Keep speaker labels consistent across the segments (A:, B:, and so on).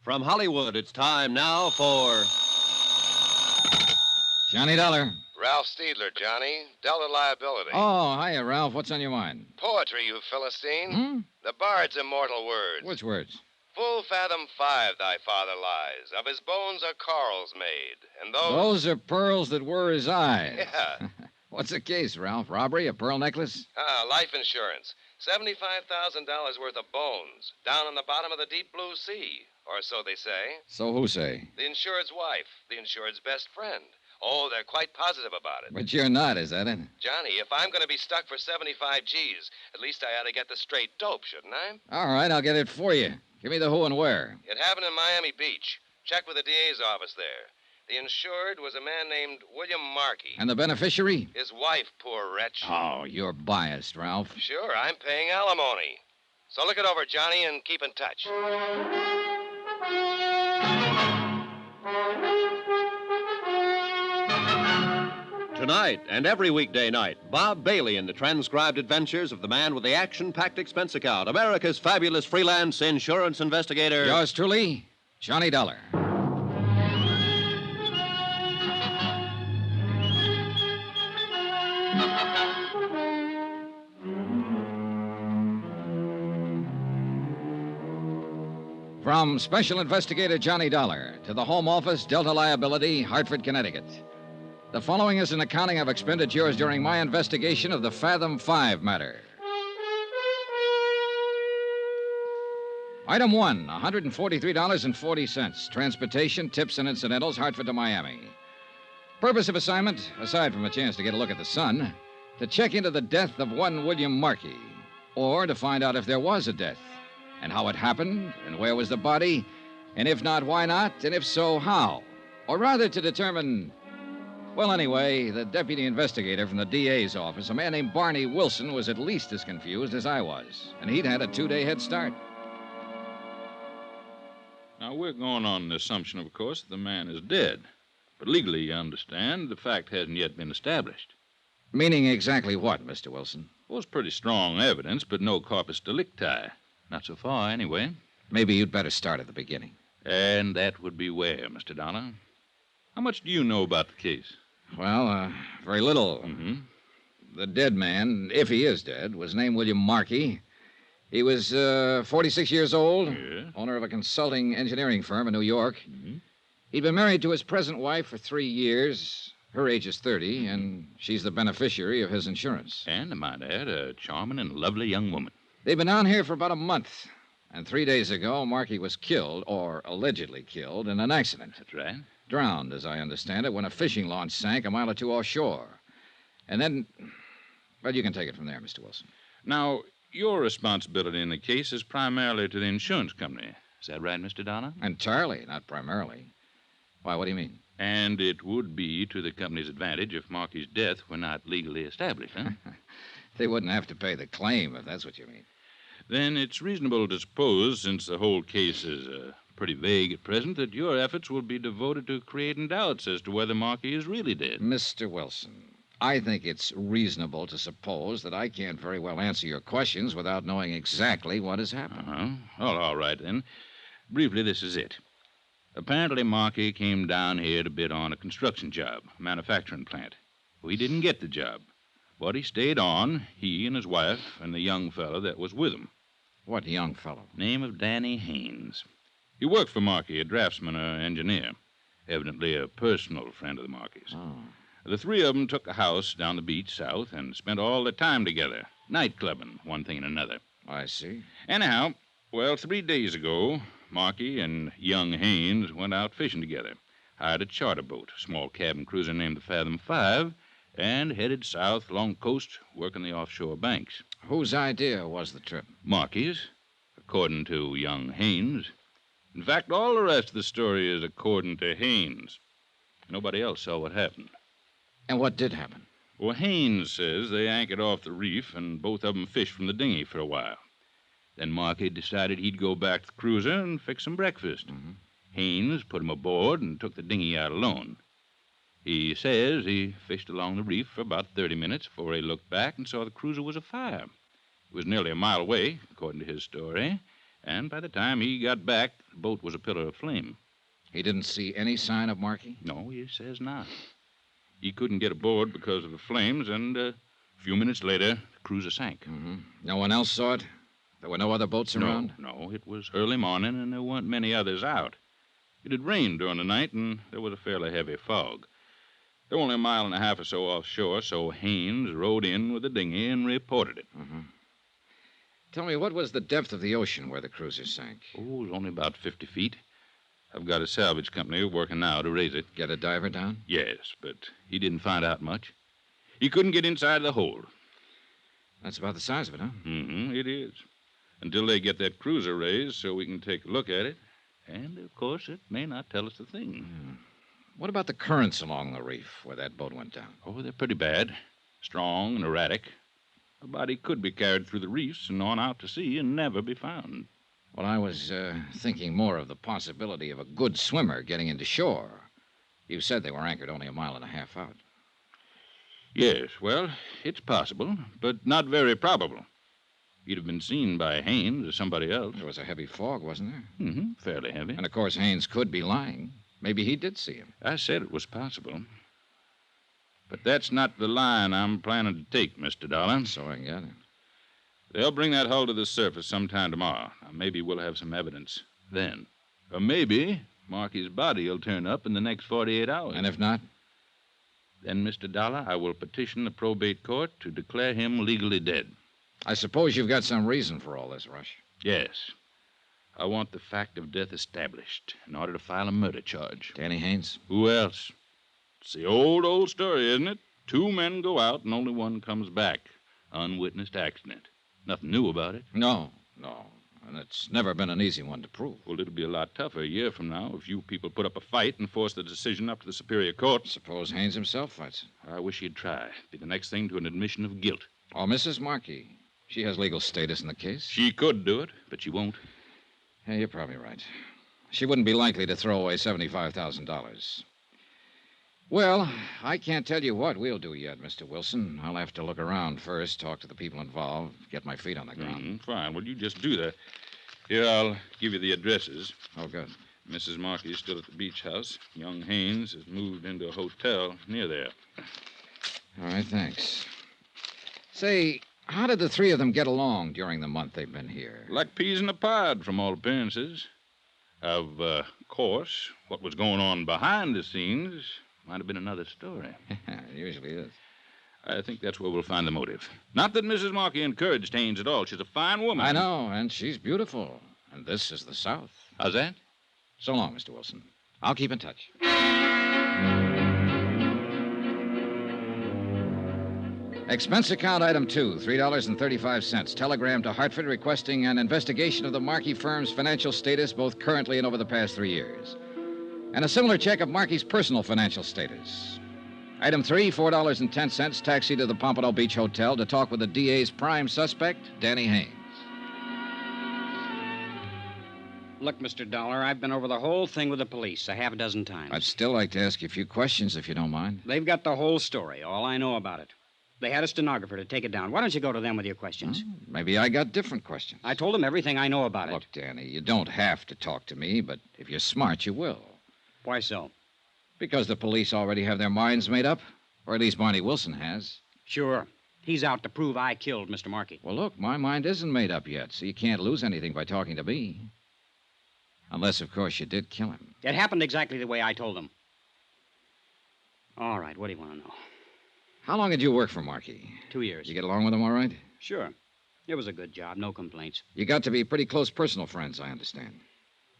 A: From Hollywood, it's time now for...
B: Johnny Dollar.
C: Ralph Steedler, Johnny. Delta Liability.
B: Oh, hiya, Ralph. What's on your mind?
C: Poetry, you Philistine. The bard's immortal words.
B: Which words?
C: Full Fathom-Five thy father lies. Of his bones are corals made. And
B: Those are pearls that were his eyes.
C: Yeah.
B: What's the case, Ralph? Robbery? A pearl necklace?
C: Life insurance. $75,000 worth of bones. Down on the bottom of the deep blue sea. Or so they say.
B: So who say?
C: The insured's wife. The insured's best friend. Oh, they're quite positive about it.
B: But you're not, is that it?
C: Johnny, if I'm going to be stuck for 75 G's, at least I ought to get the straight dope, shouldn't I?
B: All right, I'll get it for you. Give me the who and where.
C: It happened in Miami Beach. Check with the DA's office there. The insured was a man named William Markey.
B: And the beneficiary?
C: His wife, poor wretch.
B: Oh, you're biased, Ralph.
C: Sure, I'm paying alimony. So look it over, Johnny, and keep in touch.
A: Tonight and every weekday night, Bob Bailey in the transcribed adventures of the man with the action-packed expense account, America's fabulous freelance insurance investigator.
B: Yours truly, Johnny Dollar. From Special Investigator Johnny Dollar to the Home Office, Delta Liability, Hartford, Connecticut. The following is an accounting of expenditures during my investigation of the Fathom-Five matter. Item 1, $143.40. Transportation, tips, and incidentals, Hartford to Miami. Purpose of assignment, aside from a chance to get a look at the sun, to check into the death of one William Markey, or to find out if there was a death, and how it happened, and where was the body, and if not, why not, and if so, how. Or rather, to determine... Well, anyway, the deputy investigator from the DA's office, a man named Barney Wilson, was at least as confused as I was, and he'd had a 2-day head start.
D: Now, we're going on the assumption, of course, that the man is dead. But legally, you understand, the fact hasn't yet been established.
B: Meaning exactly what, Mr. Wilson?
D: Well, it's pretty strong evidence, but no corpus delicti. Not so far, anyway.
B: Maybe you'd better start at the beginning.
D: And that would be where, Mr. Dollar? How much do you know about the case?
B: Well, very little.
D: Mm-hmm.
B: The dead man, if he is dead, was named William Markey. He was 46 years old,
D: Yeah.
B: owner of a consulting engineering firm in New York.
D: Mm-hmm.
B: He'd been married to his present wife for 3 years. Her age is 30, and she's the beneficiary of his insurance.
D: And, I might add, a charming and lovely young woman.
B: They've been down here for about a month, and 3 days ago, Markey was killed, or allegedly killed, in an accident.
D: That's right.
B: Drowned, as I understand it, when a fishing launch sank a mile or two offshore. And then... Well, you can take it from there, Mr. Wilson.
D: Now, your responsibility in the case is primarily to the insurance company. Is that right, Mr. Dollar?
B: Entirely, not primarily. Why, what do you mean?
D: And it would be to the company's advantage if Markey's death were not legally established, huh?
B: They wouldn't have to pay the claim, if that's what you mean.
D: Then it's reasonable to suppose, since the whole case is pretty vague at present, that your efforts will be devoted to creating doubts as to whether Markey is really dead.
B: Mr. Wilson, I think it's reasonable to suppose that I can't very well answer your questions without knowing exactly what has happened.
D: Well, all right, then. Briefly, this is it. Apparently, Markey came down here to bid on a construction job, a manufacturing plant. Well, he didn't get the job, but he stayed on, he and his wife and the young fellow that was with him.
B: What young fellow?
D: Name of Danny Haynes. He worked for Markey, a draftsman or engineer. Evidently a personal friend of the Markeys.
B: Oh.
D: The three of them took a house down the beach south and spent all their time together, night-clubbing, one thing and another.
B: I see.
D: Anyhow, well, 3 days ago, Markey and young Haynes went out fishing together, hired a charter boat, a small cabin cruiser named the Fathom-Five, and headed south along the coast, working the offshore banks.
B: Whose idea was the trip?
D: Markey's, according to young Haynes. In fact, all the rest of the story is according to Haynes. Nobody else saw what happened.
B: And what did happen?
D: Well, Haynes says they anchored off the reef and both of them fished from the dinghy for a while. Then Markey decided he'd go back to the cruiser and fix some breakfast.
B: Mm-hmm.
D: Haynes put him aboard and took the dinghy out alone. He says he fished along the reef for about 30 minutes before he looked back and saw the cruiser was afire. It was nearly a mile away, according to his story, And by the time he got back, the boat was a pillar of flame.
B: He didn't see any sign of Markey?
D: No, he says not. He couldn't get aboard because of the flames, and a few minutes later, the cruiser sank.
B: Mm-hmm. No one else saw it? There were no other boats around?
D: No, it was early morning, and there weren't many others out. It had rained during the night, and there was a fairly heavy fog. They were only a mile and a half or so offshore, so Haynes rowed in with the dinghy and reported it.
B: Mm-hmm. Tell me, what was the depth of the ocean where the cruiser sank?
D: Oh, it was only about 50 feet. I've got a salvage company working now to raise it.
B: Get a diver down?
D: Yes, but he didn't find out much. He couldn't get inside the hold.
B: That's about the size of it, huh?
D: Mm-hmm, it is. Until they get that cruiser raised so we can take a look at it. And, of course, it may not tell us a thing.
B: What about the currents along the reef where that boat went down?
D: Oh, they're pretty bad. Strong and erratic. A body could be carried through the reefs and on out to sea and never be found.
B: Well, I was thinking more of the possibility of a good swimmer getting into shore. You said they were anchored only a mile and a half out.
D: Yes, well, it's possible, but not very probable. He'd have been seen by Haynes or somebody else.
B: There was a heavy fog, wasn't there?
D: Mm-hmm, fairly heavy.
B: And, of course, Haynes could be lying. Maybe he did see him.
D: I said it was possible. But that's not the line I'm planning to take, Mr. Dollar.
B: So I gather.
D: They'll bring that hull to the surface sometime tomorrow. Now, maybe we'll have some evidence then. Or maybe Marky's body will turn up in the next 48 hours.
B: And if not?
D: Then, Mr. Dollar, I will petition the probate court to declare him legally dead.
B: I suppose you've got some reason for all this, Rush.
D: Yes. I want the fact of death established in order to file a murder charge.
B: Danny Haynes?
D: Who else? It's the old story, isn't it? 2 men go out and only one comes back. Unwitnessed accident. Nothing new about it.
B: No. And it's never been an easy one to prove.
D: Well, it'll be a lot tougher a year from now if you people put up a fight and force the decision up to the Superior Court.
B: Suppose Haynes himself fights it.
D: I wish he'd try. It'd be the next thing to an admission of guilt.
B: Or Mrs. Markey. She has legal status in the case.
D: She could do it, but she won't.
B: Yeah, you're probably right. She wouldn't be likely to throw away $75,000. Well, I can't tell you what we'll do yet, Mr. Wilson. I'll have to look around first, talk to the people involved, get my feet on the ground.
D: Fine. Well, you just do that. Here, I'll give you the addresses.
B: Oh, good.
D: Mrs. Markey is still at the beach house. Young Haynes has moved into a hotel near there.
B: All right, thanks. Say, how did the three of them get along during the month they've been here?
D: Like peas in a pod, from all appearances. Of course, what was going on behind the scenes might have been another story.
B: It usually is.
D: I think that's where we'll find the motive. Not that Mrs. Markey encouraged Haynes at all. She's a fine woman.
B: I know, and she's beautiful. And this is the South.
D: How's that?
B: So long, Mr. Wilson. I'll keep in touch. Expense account item 2, $3.35. Telegram to Hartford requesting an investigation of the Markey firm's financial status, both currently and over the past 3 years. And a similar check of Markey's personal financial status. Item 3, $4.10, taxi to the Pompano Beach Hotel to talk with the DA's prime suspect, Danny Haynes.
E: Look, Mr. Dollar, I've been over the whole thing with the police a half a dozen times.
B: I'd still like to ask you a few questions, if you don't mind.
E: They've got the whole story, all I know about it. They had a stenographer to take it down. Why don't you go to them with your questions?
B: Maybe I got different questions.
E: I told them everything I know about
B: Look,
E: it.
B: Danny, you don't have to talk to me, but if you're smart, you will.
E: Why so?
B: Because the police already have their minds made up. Or at least Barney Wilson has.
E: Sure. He's out to prove I killed Mr. Markey.
B: Well, look, my mind isn't made up yet, so you can't lose anything by talking to me. Unless, of course, you did kill him.
E: It happened exactly the way I told them. All right, what do you want to know?
B: How long did you work for Markey?
E: 2 years.
B: You get along with him all right?
E: Sure. It was a good job, no complaints.
B: You got to be pretty close personal friends, I understand.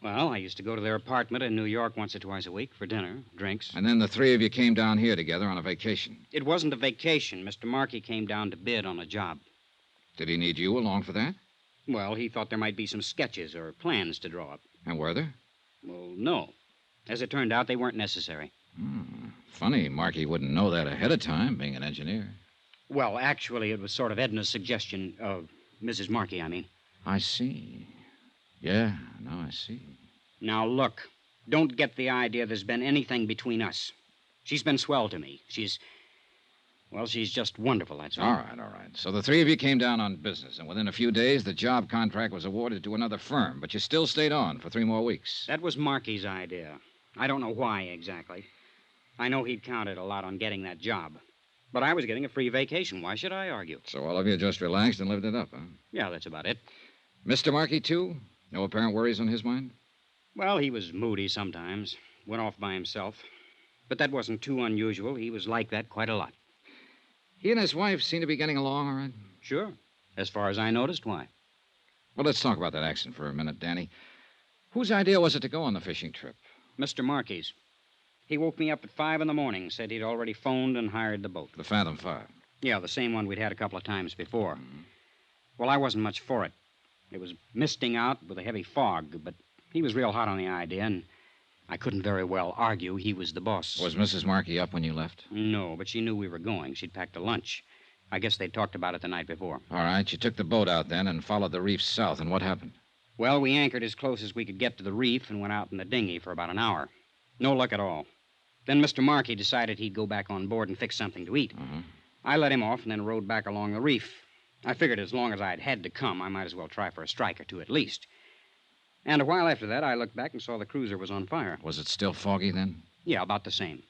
E: Well, I used to go to their apartment in New York once or twice a week for dinner, drinks.
B: And then the three of you came down here together on a vacation.
E: It wasn't a vacation. Mr. Markey came down to bid on a job.
B: Did he need you along for that?
E: Well, he thought there might be some sketches or plans to draw up.
B: And were there?
E: Well, no. As it turned out, they weren't necessary.
B: Funny, Markey wouldn't know that ahead of time, being an engineer.
E: Well, actually, it was sort of Edna's suggestion of Mrs. Markey, I mean.
B: I see. Yeah, now I see.
E: Now, look, don't get the idea there's been anything between us. She's been swell to me. Well, she's just wonderful, that's all.
B: All right. So the three of you came down on business, and within a few days, the job contract was awarded to another firm, but you still stayed on for 3 more weeks.
E: That was Marky's idea. I don't know why exactly. I know he'd counted a lot on getting that job. But I was getting a free vacation. Why should I argue?
B: So all of you just relaxed and lived it up, huh?
E: Yeah, that's about it.
B: Mr. Markey, too? No apparent worries on his mind?
E: Well, he was moody sometimes. Went off by himself. But that wasn't too unusual. He was like that quite a lot.
B: He and his wife seem to be getting along all right?
E: Sure. As far as I noticed, why?
B: Well, let's talk about that accident for a minute, Danny. Whose idea was it to go on the fishing trip?
E: Mr. Markey's. He woke me up at 5 in the morning, said he'd already phoned and hired the boat.
B: The Fathom-Five.
E: Yeah, the same one we'd had a couple of times before. Well, I wasn't much for it. It was misting out with a heavy fog, but he was real hot on the idea, and I couldn't very well argue he was the boss.
B: Was Mrs. Markey up when you left?
E: No, but she knew we were going. She'd packed a lunch. I guess they'd talked about it the night before.
B: All right, you took the boat out then and followed the reef south, and what happened?
E: Well, we anchored as close as we could get to the reef and went out in the dinghy for about an hour. No luck at all. Then Mr. Markey decided he'd go back on board and fix something to eat. I let him off and then rode back along the reef. I figured as long as I'd had to come, I might as well try for a strike or two at least. And a while after that, I looked back and saw the cruiser was on fire.
B: Was it still foggy then?
E: Yeah, about the same.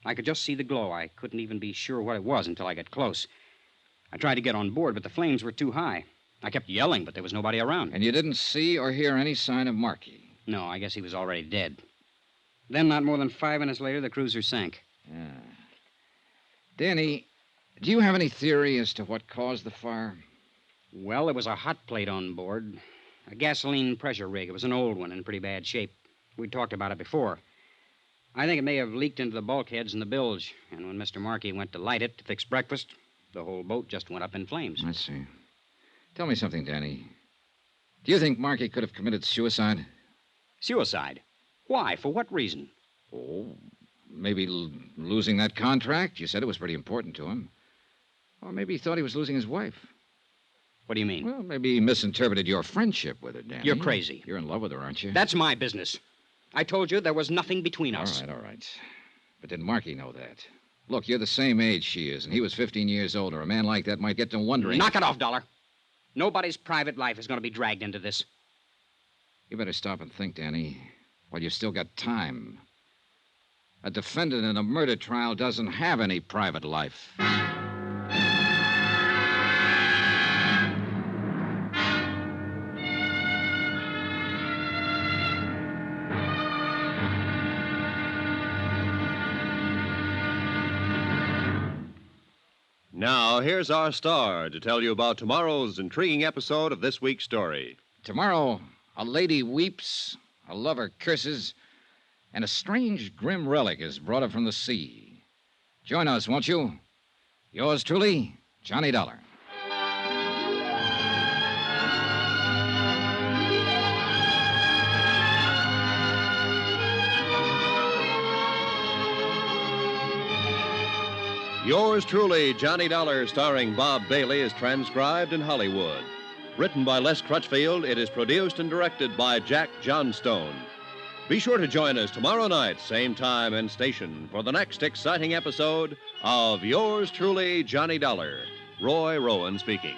E: I could just see the glow. I couldn't even be sure what it was until I got close. I tried to get on board, but the flames were too high. I kept yelling, but there was nobody around.
B: And you didn't see or hear any sign of Markey?
E: No, I guess he was already dead. Then, not more than 5 minutes later, the cruiser sank.
B: Yeah. Danny, do you have any theory as to what caused the fire?
E: Well, there was a hot plate on board. A gasoline pressure rig. It was an old one in pretty bad shape. We'd talked about it before. I think it may have leaked into the bulkheads in the bilge, and when Mr. Markey went to light it to fix breakfast, the whole boat just went up in flames.
B: I see. Tell me something, Danny. Do you think Markey could have committed suicide?
E: Suicide? Why? For what reason?
B: Oh, maybe losing that contract. You said it was pretty important to him. Or maybe he thought he was losing his wife.
E: What do you mean?
B: Well, maybe he misinterpreted your friendship with her, Danny.
E: You're crazy.
B: You're in love with her, aren't you?
E: That's my business. I told you there was nothing between us.
B: All right. But did Markey know that? Look, you're the same age she is, and he was 15 years older. A man like that might get to wondering...
E: Knock it off, Dollar. Nobody's private life is going to be dragged into this.
B: You better stop and think, Danny, while you've still got time. A defendant in a murder trial doesn't have any private life.
A: Now, here's our star to tell you about tomorrow's intriguing episode of this week's story.
B: Tomorrow, a lady weeps, a lover curses, and a strange, grim relic is brought up from the sea. Join us, won't you? Yours truly, Johnny Dollar.
A: Yours truly, Johnny Dollar, starring Bob Bailey, is transcribed in Hollywood. Written by Les Crutchfield, it is produced and directed by Jack Johnstone. Be sure to join us tomorrow night, same time and station, for the next exciting episode of Yours truly, Johnny Dollar. Roy Rowan speaking.